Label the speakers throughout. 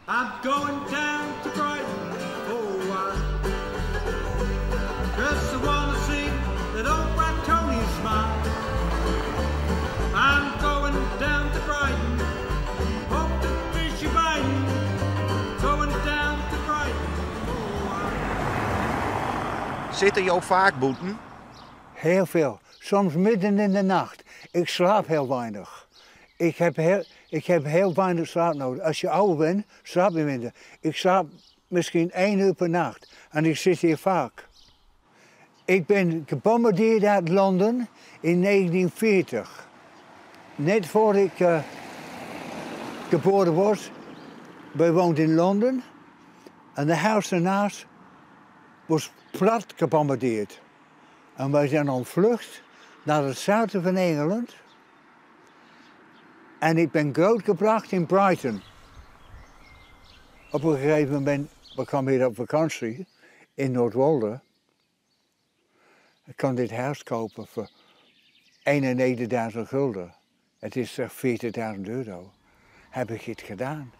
Speaker 1: I'm going down to Brighton for a while. Just I wanna see that old Brad Tony smile. I'm going down to Brighton, hope to fish you biting. Going down to Brighton for a while.
Speaker 2: Zitten jou vaak boeten?
Speaker 3: Heel veel. Soms midden in de nacht. Ik slaap heel weinig. Ik heb heel weinig slaap nodig. Als je ouder bent, slaap je minder. Ik slaap misschien 1 uur per nacht. En ik zit hier vaak. Ik ben gebombardeerd uit Londen in 1940. Net voor ik geboren was. Wij woonden in Londen. En de huis ernaast was plat gebombardeerd. En wij zijn ontvlucht naar het zuiden van Engeland. En ik ben grootgebracht in Brighton. Op een gegeven moment, we kwamen hier op vakantie in Noordwolde. Ik kon dit huis kopen voor 91.000 gulden. Het is 40.000 euro. Heb ik het gedaan.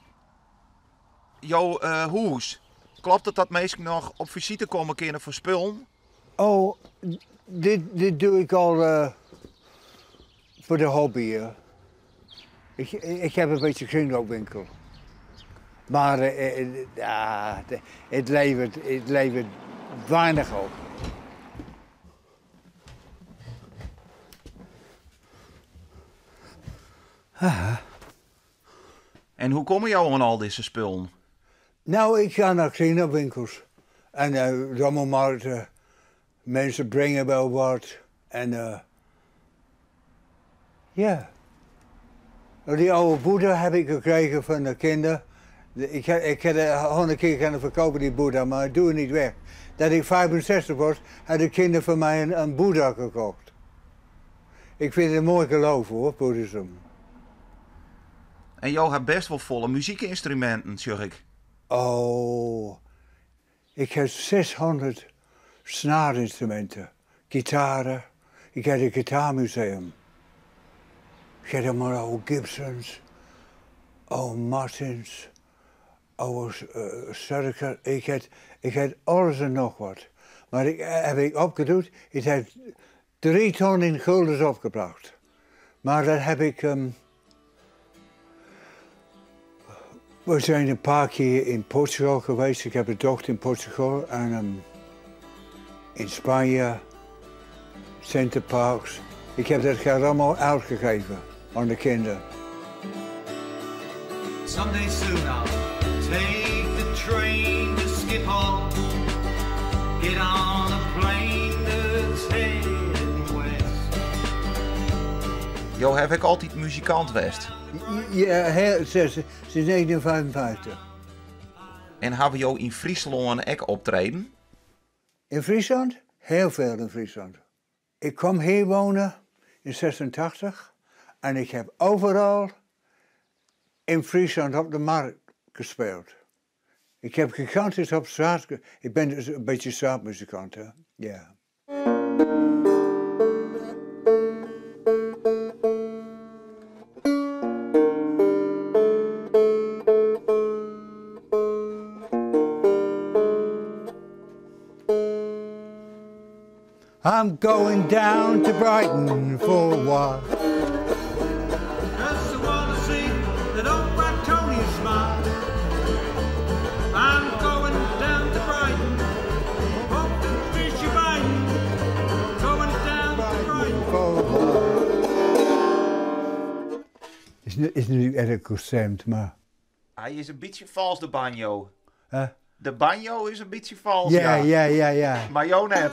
Speaker 2: Jouw huis, klopt het dat mensen nog op visite komen kunnen voor spullen?
Speaker 3: Oh, dit doe ik al voor de hobby. Ik heb een beetje kringloopwinkel. Maar het levert weinig op.
Speaker 2: Ah. En hoe komen jou aan al deze spullen?
Speaker 3: Nou, ik ga naar kringloopwinkels. En rommelmarkten. Mensen brengen wel wat. En ja. Die oude Boeddha heb ik gekregen van de kinderen. Ik had 100 keer kunnen verkopen, die Boeddha, maar ik doe het niet weg. Dat ik 65 was, hadden de kinderen van mij een Boeddha gekocht. Ik vind het een mooi geloof hoor, boeddhisme.
Speaker 2: En jou hebt best wel volle muziekinstrumenten, zeg ik.
Speaker 3: Oh, ik heb 600 snaarinstrumenten, gitaren. Ik heb een gitaarmuseum. Ik heb allemaal oude Gibsons, oude Martins, oude Sterker. Ik heb alles en nog wat. Maar heb ik opgedoen, ik heb 3 ton in guldens opgebracht. Maar dat heb ik... we zijn een paar keer in Portugal geweest. Ik heb een dochter in Portugal en in Spanje, Centerparks. Ik heb dat geld allemaal uitgegeven aan de kinderen.
Speaker 1: Someday soon I'll take the train to Schiphol. Get on a plane that's heading west.
Speaker 2: Jo, heb ik altijd muzikant geweest.
Speaker 3: Ja, sinds 1955.
Speaker 2: En hebben jou in Friesland ook optreden?
Speaker 3: In Friesland? Heel veel in Friesland. Ik kwam hier wonen in 86 en ik heb overal in Friesland op de markt gespeeld. Ik heb gigantisch op straat. Ik ben dus een beetje straatmuzikant, hè? Ja. I'm going down to Brighton for a while.
Speaker 1: Just I wanna see that old Brad Tony smile. I'm going down to Brighton, hope to fish you biting. Going down to Brighton
Speaker 3: For a while. Is nu erg gestemd, maar...
Speaker 2: Hij is een beetje vals, de banjo.
Speaker 3: Huh?
Speaker 2: De banjo is een beetje vals,
Speaker 3: Ja.
Speaker 2: Maar jou net.